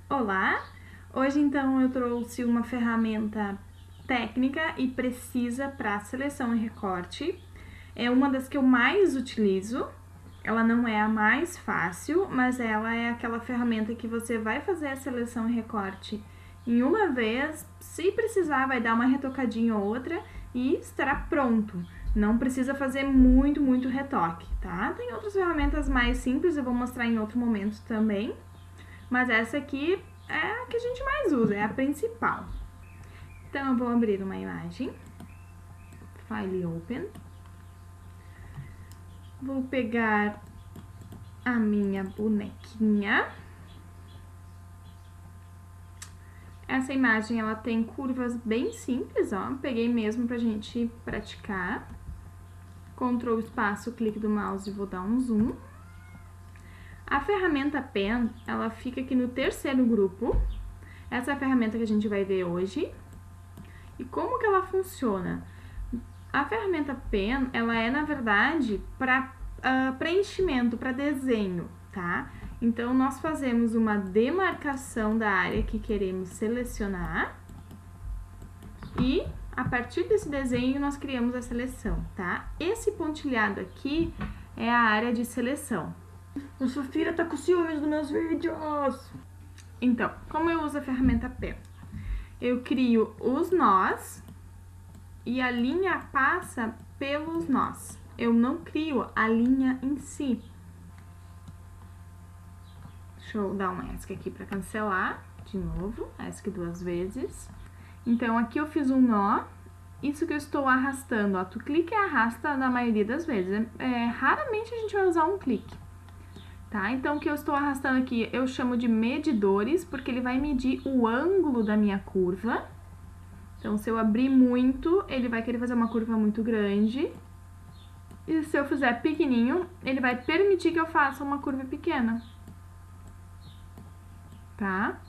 Olá! Hoje então eu trouxe uma ferramenta técnica e precisa para seleção e recorte. É uma das que eu mais utilizo. Ela não é a mais fácil, mas ela é aquela ferramenta que você vai fazer a seleção e recorte em uma vez, se precisar vai dar uma retocadinha ou outra e estará pronto. Não precisa fazer muito retoque, tá? Tem outras ferramentas mais simples, eu vou mostrar em outro momento também. Mas essa aqui é a que a gente mais usa, é a principal. Então, eu vou abrir uma imagem. File Open. Vou pegar a minha bonequinha. Essa imagem, ela tem curvas bem simples, ó. Peguei mesmo pra gente praticar. Ctrl espaço, clique do mouse e vou dar um zoom. A ferramenta Pen, ela fica aqui no terceiro grupo. Essa é a ferramenta que a gente vai ver hoje. E como que ela funciona? A ferramenta Pen, ela é, na verdade, para preenchimento, para desenho, tá? Então, nós fazemos uma demarcação da área que queremos selecionar e, a partir desse desenho, nós criamos a seleção, tá? Esse pontilhado aqui é a área de seleção. A Sofia tá com ciúmes dos meus vídeos. Então, como eu uso a ferramenta Pen? Eu crio os nós e a linha passa pelos nós. Eu não crio a linha em si. Deixa eu dar um ESC aqui para cancelar. De novo, ESC 2 vezes. Então, aqui eu fiz um nó. Isso que eu estou arrastando, ó. Tu clica e arrasta na maioria das vezes. Raramente a gente vai usar um clique. Tá? Então, o que eu estou arrastando aqui, eu chamo de medidores, porque ele vai medir o ângulo da minha curva. Então, se eu abrir muito, ele vai querer fazer uma curva muito grande. E se eu fizer pequenininho, ele vai permitir que eu faça uma curva pequena. Tá?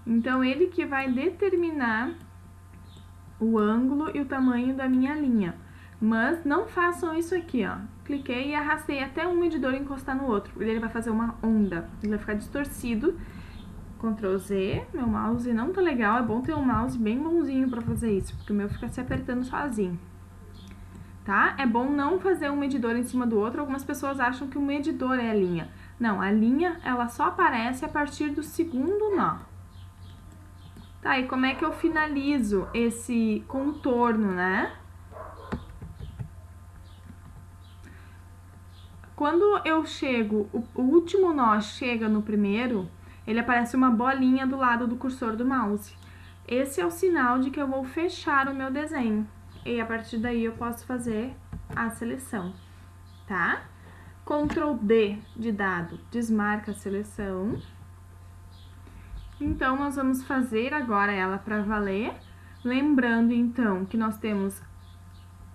Então, ele que vai determinar o ângulo e o tamanho da minha linha. Mas não façam isso aqui, ó. Cliquei e arrastei até um medidor encostar no outro. Ele vai fazer uma onda. Ele vai ficar distorcido. Ctrl Z. Meu mouse não tá legal. É bom ter um mouse bem bonzinho pra fazer isso, porque o meu fica se apertando sozinho. Tá? É bom não fazer um medidor em cima do outro. Algumas pessoas acham que o medidor é a linha. Não, a linha, ela só aparece a partir do segundo nó. Tá, e como é que eu finalizo esse contorno, né? Quando eu chego, o último nó chega no primeiro, ele aparece uma bolinha do lado do cursor do mouse. Esse é o sinal de que eu vou fechar o meu desenho. E a partir daí eu posso fazer a seleção, tá? Ctrl D de dado desmarca a seleção. Então, nós vamos fazer agora ela para valer. Lembrando, então, que nós temos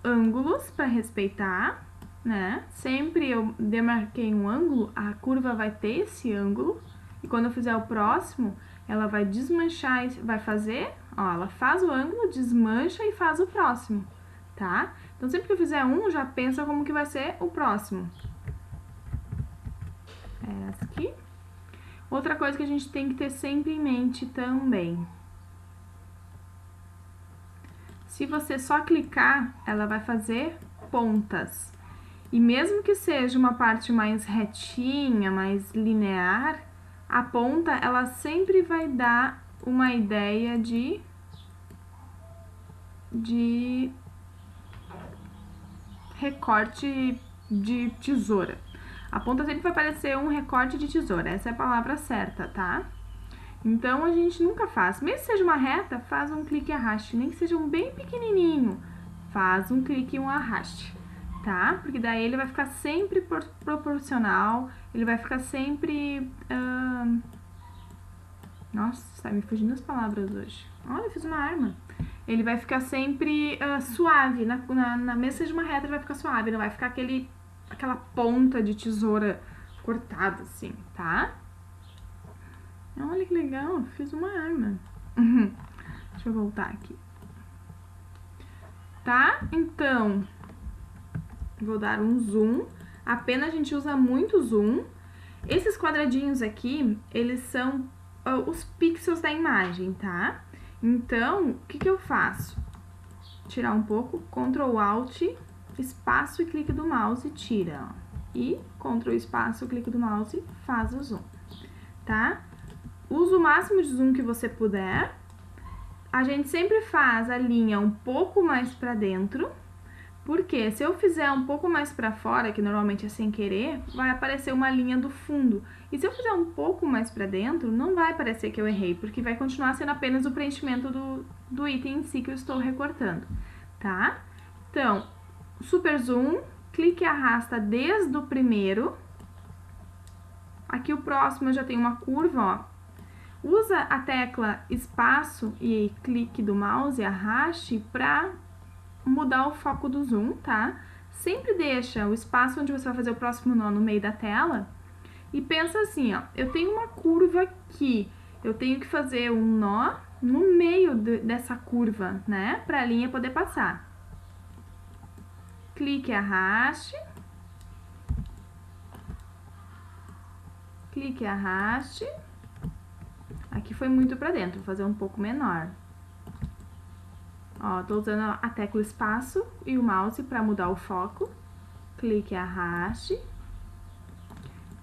ângulos para respeitar, né? Sempre eu demarquei um ângulo, a curva vai ter esse ângulo. E quando eu fizer o próximo, ela vai desmanchar, vai fazer, ó, ela faz o ângulo, desmancha e faz o próximo, tá? Então, sempre que eu fizer um, já pensa como que vai ser o próximo. Essa aqui. Outra coisa que a gente tem que ter sempre em mente também. Se você só clicar, ela vai fazer pontas. E mesmo que seja uma parte mais retinha, mais linear, a ponta, ela sempre vai dar uma ideia de recorte de tesoura. A ponta sempre vai parecer um recorte de tesoura, essa é a palavra certa, tá? Então, a gente nunca faz. Mesmo que seja uma reta, faz um clique e arraste. Nem que seja um bem pequenininho, faz um clique e um arraste, tá? Porque daí ele vai ficar sempre proporcional, ele vai ficar sempre... Nossa, tá me fugindo as palavras hoje. Olha, eu fiz uma arma. Ele vai ficar sempre suave. Mesmo que seja uma reta, ele vai ficar suave, não vai ficar aquela ponta de tesoura cortada, assim, tá? Olha que legal, fiz uma arma. Deixa eu voltar aqui. Tá? Então, vou dar um zoom. A Pen a gente usa muito zoom. Esses quadradinhos aqui, eles são os pixels da imagem, tá? Então, o que eu faço? Tirar um pouco, Ctrl Alt, espaço e clique do mouse, tira, ó. E Ctrl espaço, clique do mouse, faz o zoom, tá? Usa o máximo de zoom que você puder. A gente sempre faz a linha um pouco mais pra dentro, porque se eu fizer um pouco mais pra fora, que normalmente é sem querer, vai aparecer uma linha do fundo. E se eu fizer um pouco mais pra dentro, não vai parecer que eu errei, porque vai continuar sendo apenas o preenchimento do item em si que eu estou recortando, tá? Então, super zoom, clique e arrasta desde o primeiro. Aqui o próximo eu já tenho uma curva, ó. Usa a tecla espaço e clique do mouse, arraste, pra mudar o foco do zoom, tá? Sempre deixa o espaço onde você vai fazer o próximo nó no meio da tela e pensa assim, ó, eu tenho uma curva aqui, eu tenho que fazer um nó no meio dessa curva, né? Pra linha poder passar. Clique e arraste. Clique e arraste. Aqui foi muito pra dentro, vou fazer um pouco menor. Ó, tô usando a tecla espaço e o mouse para mudar o foco. Clique e arraste.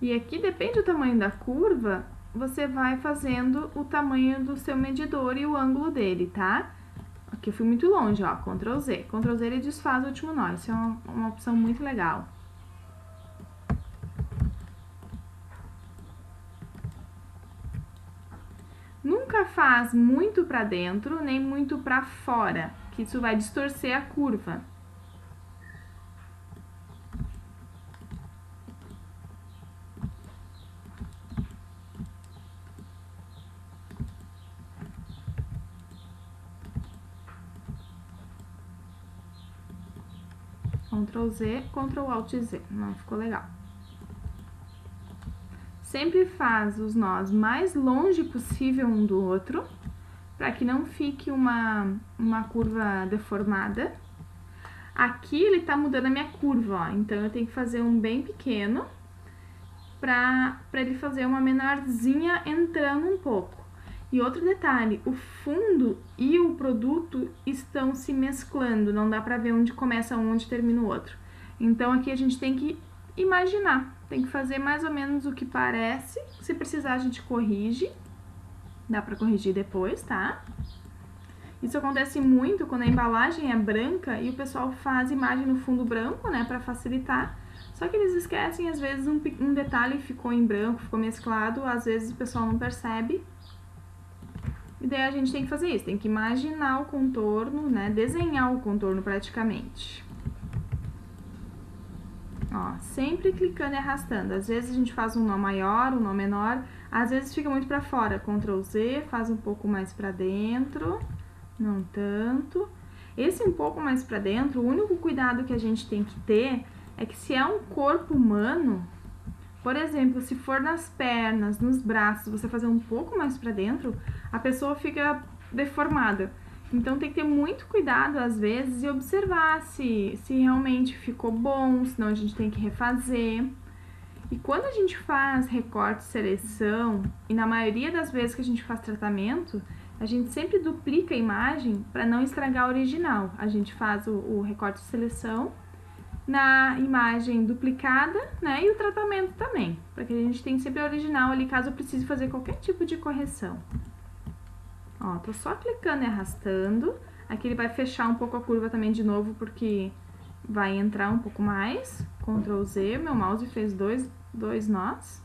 E aqui, depende do tamanho da curva, você vai fazendo o tamanho do seu medidor e o ângulo dele, tá? Aqui eu fui muito longe, ó, Ctrl Z. Ctrl Z ele desfaz o último nó, isso é uma opção muito legal. Nunca faz muito pra dentro, nem muito pra fora, que isso vai distorcer a curva. Ctrl Z, Ctrl Alt Z, não ficou legal. Sempre faz os nós mais longe possível um do outro, para que não fique uma curva deformada. Aqui ele tá mudando a minha curva, ó, então eu tenho que fazer um bem pequeno para ele fazer uma menorzinha entrando um pouco. E outro detalhe, o fundo e o produto estão se mesclando, não dá pra ver onde começa um, onde termina o outro. Então aqui a gente tem que imaginar, tem que fazer mais ou menos o que parece, se precisar a gente corrige, dá pra corrigir depois, tá? Isso acontece muito quando a embalagem é branca e o pessoal faz imagem no fundo branco, né, pra facilitar. Só que eles esquecem, às vezes, um detalhe ficou em branco, ficou mesclado, às vezes o pessoal não percebe. E daí a gente tem que fazer isso, tem que imaginar o contorno, né, desenhar o contorno praticamente. Ó, sempre clicando e arrastando. Às vezes a gente faz um nó maior, um nó menor, às vezes fica muito pra fora. Ctrl Z, faz um pouco mais pra dentro, não tanto. Esse um pouco mais pra dentro, o único cuidado que a gente tem que ter é que se é um corpo humano, por exemplo, se for nas pernas, nos braços, você fazer um pouco mais pra dentro, a pessoa fica deformada. Então tem que ter muito cuidado às vezes e observar se realmente ficou bom, senão a gente tem que refazer. E quando a gente faz recorte e seleção, e na maioria das vezes que a gente faz tratamento, a gente sempre duplica a imagem para não estragar a original. A gente faz o recorte e seleção na imagem duplicada, né, e o tratamento também, para que a gente tenha sempre a original ali, caso eu precise fazer qualquer tipo de correção. Ó, tô só clicando e arrastando, aqui ele vai fechar um pouco a curva também de novo, porque vai entrar um pouco mais. Ctrl Z, meu mouse fez dois nós.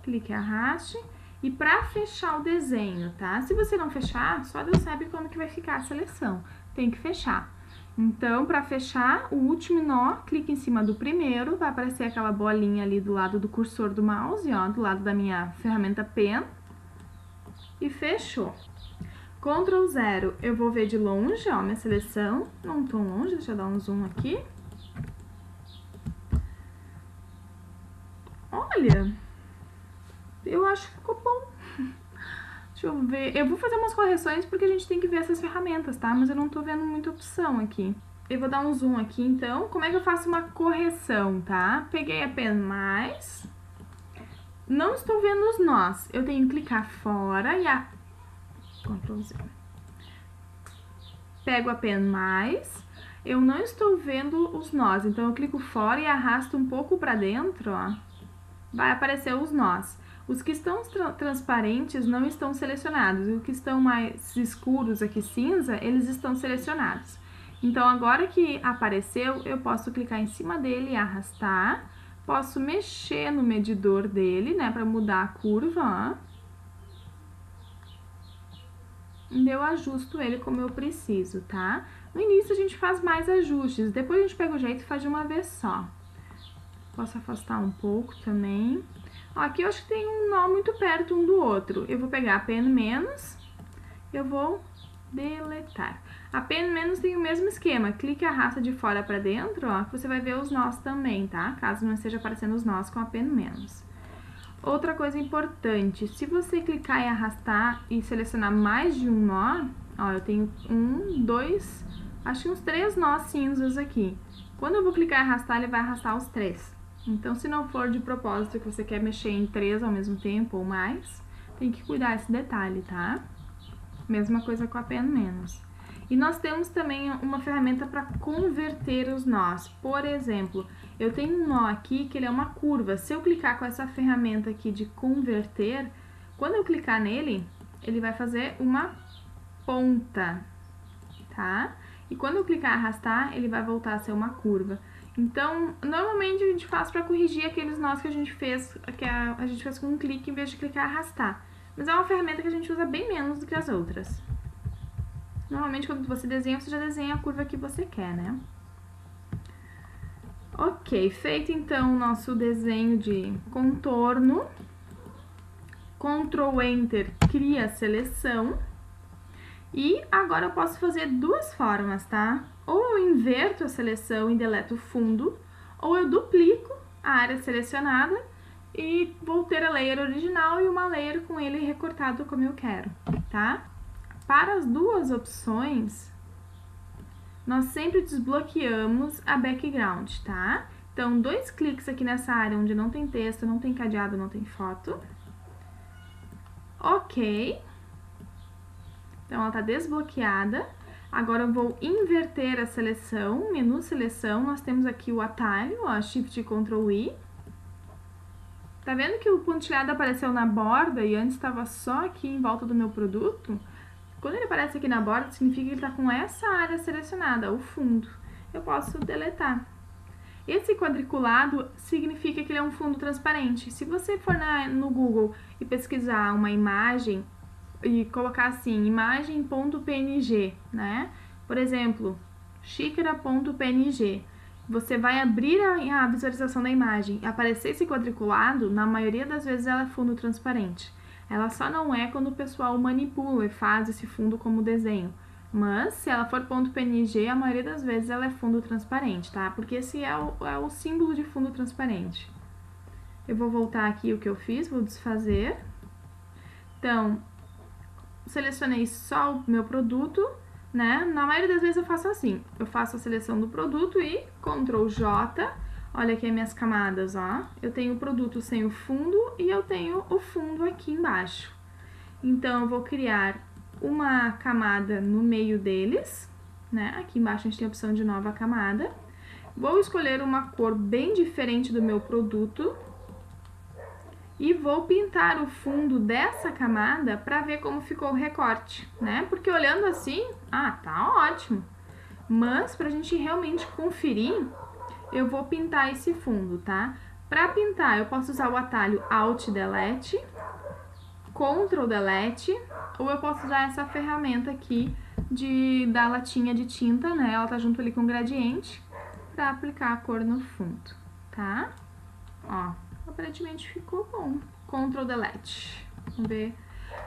Clique e arraste. E pra fechar o desenho, tá? Se você não fechar, só Deus sabe como que vai ficar a seleção. Tem que fechar. Então, para fechar o último nó, clique em cima do primeiro, vai aparecer aquela bolinha ali do lado do cursor do mouse, ó, do lado da minha ferramenta Pen. E fechou. Ctrl 0, eu vou ver de longe, ó, minha seleção. Não tão longe, deixa eu dar um zoom aqui. Olha, eu acho que ficou bom. Deixa eu ver. Eu vou fazer umas correções porque a gente tem que ver essas ferramentas, tá? Mas eu não tô vendo muita opção aqui. Eu vou dar um zoom aqui, então. Como é que eu faço uma correção, tá? Peguei a Pen Mais, não estou vendo os nós. Eu tenho que clicar fora e Ctrl Z. Pego a pen mais. Eu não estou vendo os nós, então eu clico fora e arrasto um pouco para dentro, ó. Vai aparecer os nós. Os que estão transparentes não estão selecionados. Os que estão mais escuros aqui, cinza, eles estão selecionados. Então, agora que apareceu, eu posso clicar em cima dele e arrastar. Posso mexer no medidor dele, né, para mudar a curva, ó. E eu ajusto ele como eu preciso, tá? No início a gente faz mais ajustes, depois a gente pega o jeito e faz de uma vez só. Posso afastar um pouco também. Ó, aqui eu acho que tem um nó muito perto um do outro. Eu vou pegar a pen menos, eu vou deletar. A pen menos tem o mesmo esquema, clique e arrasta de fora pra dentro, ó, que você vai ver os nós também, tá? Caso não esteja aparecendo os nós com a pen menos. Outra coisa importante, se você clicar e arrastar e selecionar mais de um nó, ó, eu tenho 1, 2, acho que uns 3 nós cinzas aqui. Quando eu vou clicar e arrastar, ele vai arrastar os 3. Então, se não for de propósito que você quer mexer em 3 ao mesmo tempo ou mais, tem que cuidar desse detalhe, tá? Mesma coisa com a pen menos. E nós temos também uma ferramenta para converter os nós. Por exemplo, eu tenho um nó aqui que ele é uma curva. Se eu clicar com essa ferramenta aqui de converter, quando eu clicar nele, ele vai fazer uma ponta, tá? E quando eu clicar e arrastar, ele vai voltar a ser uma curva. Então, normalmente a gente faz para corrigir aqueles nós que a gente fez, a gente fez com um clique em vez de clicar e arrastar. Mas é uma ferramenta que a gente usa bem menos do que as outras. Normalmente, quando você desenha, você já desenha a curva que você quer, né? Ok, feito então o nosso desenho de contorno. Ctrl Enter cria a seleção. E agora eu posso fazer duas formas, tá? Ou eu inverto a seleção e deleto o fundo, ou eu duplico a área selecionada e vou ter a layer original e uma layer com ele recortado como eu quero, tá? Para as duas opções, nós sempre desbloqueamos a background, tá? Então, 2 cliques aqui nessa área onde não tem texto, não tem cadeado, não tem foto. Ok. Então, ela está desbloqueada. Agora, eu vou inverter a seleção, menu seleção, nós temos aqui o atalho, ó, Shift e Ctrl I. Tá vendo que o pontilhado apareceu na borda e antes estava só aqui em volta do meu produto? Quando ele aparece aqui na borda, significa que ele está com essa área selecionada, o fundo. Eu posso deletar. Esse quadriculado significa que ele é um fundo transparente. Se você for no Google e pesquisar uma imagem e colocar assim, imagem.png, né? Por exemplo, xícara.png. Você vai abrir a visualização da imagem e aparecer esse quadriculado, na maioria das vezes ela é fundo transparente. Ela só não é quando o pessoal manipula e faz esse fundo como desenho. Mas, se ela for .png, a maioria das vezes ela é fundo transparente, tá? Porque esse é o símbolo de fundo transparente. Eu vou voltar aqui o que eu fiz, vou desfazer. Então, selecionei só o meu produto, né? Na maioria das vezes eu faço assim. Eu faço a seleção do produto e Ctrl J. Olha aqui as minhas camadas, ó. Eu tenho o produto sem o fundo e eu tenho o fundo aqui embaixo. Então, eu vou criar uma camada no meio deles, né? Aqui embaixo a gente tem a opção de nova camada. Vou escolher uma cor bem diferente do meu produto e vou pintar o fundo dessa camada para ver como ficou o recorte, né? Porque olhando assim, tá ótimo. Mas pra gente realmente conferir, eu vou pintar esse fundo, tá? Para pintar, eu posso usar o atalho Alt Delete, Ctrl Delete, ou eu posso usar essa ferramenta aqui da latinha de tinta, né? Ela tá junto ali com o gradiente, para aplicar a cor no fundo, tá? Ó, aparentemente ficou bom. Ctrl Delete. Vamos ver.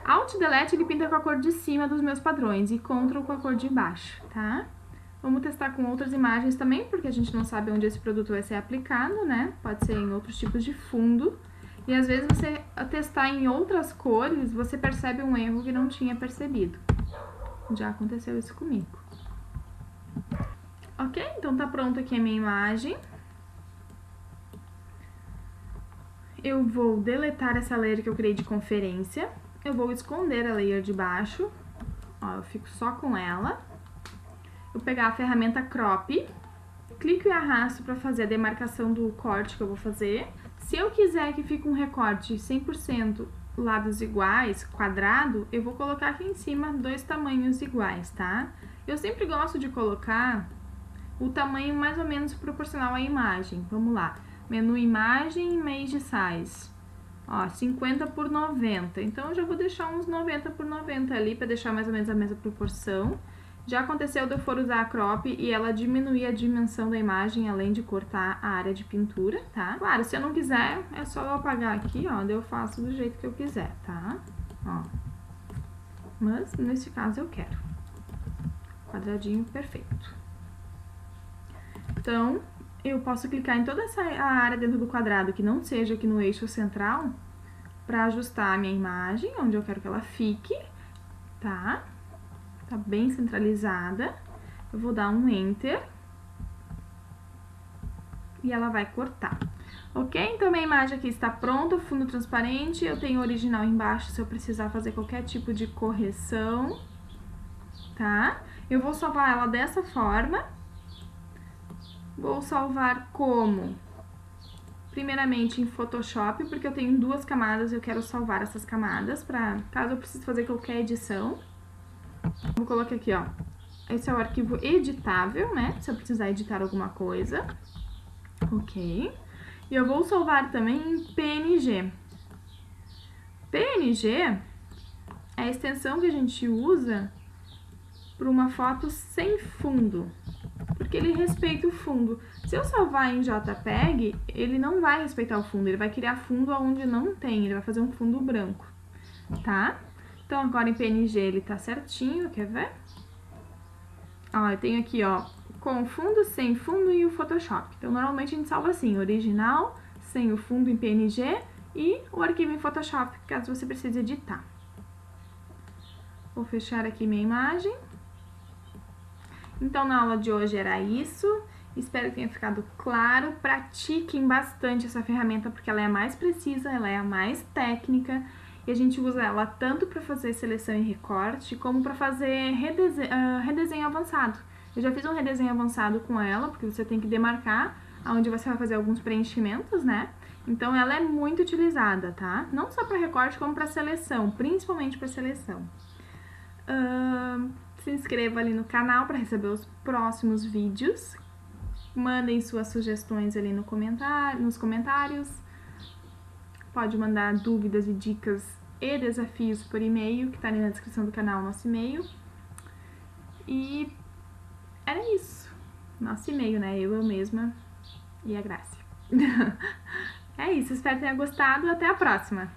Alt Delete ele pinta com a cor de cima dos meus padrões e Ctrl com a cor de baixo, tá? Vamos testar com outras imagens também, porque a gente não sabe onde esse produto vai ser aplicado, né? Pode ser em outros tipos de fundo. E às vezes você testar em outras cores, você percebe um erro que não tinha percebido. Já aconteceu isso comigo. Ok? Então tá pronto aqui a minha imagem. eu vou deletar essa layer que eu criei de conferência. Eu vou esconder a layer de baixo. Ó, eu fico só com ela. Eu vou pegar a ferramenta Crop, clico e arrasto para fazer a demarcação do corte que eu vou fazer. Se eu quiser que fique um recorte 100% lados iguais, quadrado, eu vou colocar aqui em cima 2 tamanhos iguais, tá? Eu sempre gosto de colocar o tamanho mais ou menos proporcional à imagem. Vamos lá. Menu Imagem, Image Size. Ó, 50 por 90. Então, eu já vou deixar uns 90 por 90 ali, para deixar mais ou menos a mesma proporção. Já aconteceu de eu for usar a crop e ela diminuir a dimensão da imagem, além de cortar a área de pintura, tá? Claro, se eu não quiser, é só eu apagar aqui, ó, daí eu faço do jeito que eu quiser, tá? Ó. Mas, nesse caso, eu quero. Quadradinho perfeito. Então, eu posso clicar em toda essa área dentro do quadrado que não seja aqui no eixo central, para ajustar a minha imagem, onde eu quero que ela fique, tá? Tá bem centralizada. Eu vou dar um Enter. E ela vai cortar. Ok? Então, minha imagem aqui está pronta, fundo transparente. Eu tenho o original embaixo se eu precisar fazer qualquer tipo de correção. Tá? Eu vou salvar ela dessa forma. Vou salvar como? Primeiramente em Photoshop, porque eu tenho 2 camadas, eu quero salvar essas camadas, para caso eu precise fazer qualquer edição. Vou colocar aqui, ó, esse é o arquivo editável, né, se eu precisar editar alguma coisa. Ok. E eu vou salvar também em PNG. PNG é a extensão que a gente usa para uma foto sem fundo, porque ele respeita o fundo. Se eu salvar em JPEG, ele não vai respeitar o fundo, ele vai criar fundo onde não tem, ele vai fazer um fundo branco, tá? Então, agora em PNG ele tá certinho, quer ver? Ó, eu tenho aqui, ó, com fundo, sem fundo e o Photoshop. Então, normalmente a gente salva assim, original, sem o fundo em PNG e o arquivo em Photoshop, caso você precise editar. Vou fechar aqui minha imagem. Então, na aula de hoje era isso. Espero que tenha ficado claro. Pratiquem bastante essa ferramenta, porque ela é a mais precisa, ela é a mais técnica. E a gente usa ela tanto para fazer seleção e recorte, como para fazer redesenho avançado. Eu já fiz um redesenho avançado com ela, porque você tem que demarcar onde você vai fazer alguns preenchimentos, né? Então, ela é muito utilizada, tá? Não só para recorte, como para seleção, principalmente para seleção. Se inscreva ali no canal para receber os próximos vídeos. Mandem suas sugestões ali nos comentários. Pode mandar dúvidas e dicas e desafios por e-mail, que tá ali na descrição do canal, nosso e-mail. E era isso. Nosso e-mail, né? Eu mesma e a Graça. É isso, espero que tenha gostado. Até a próxima!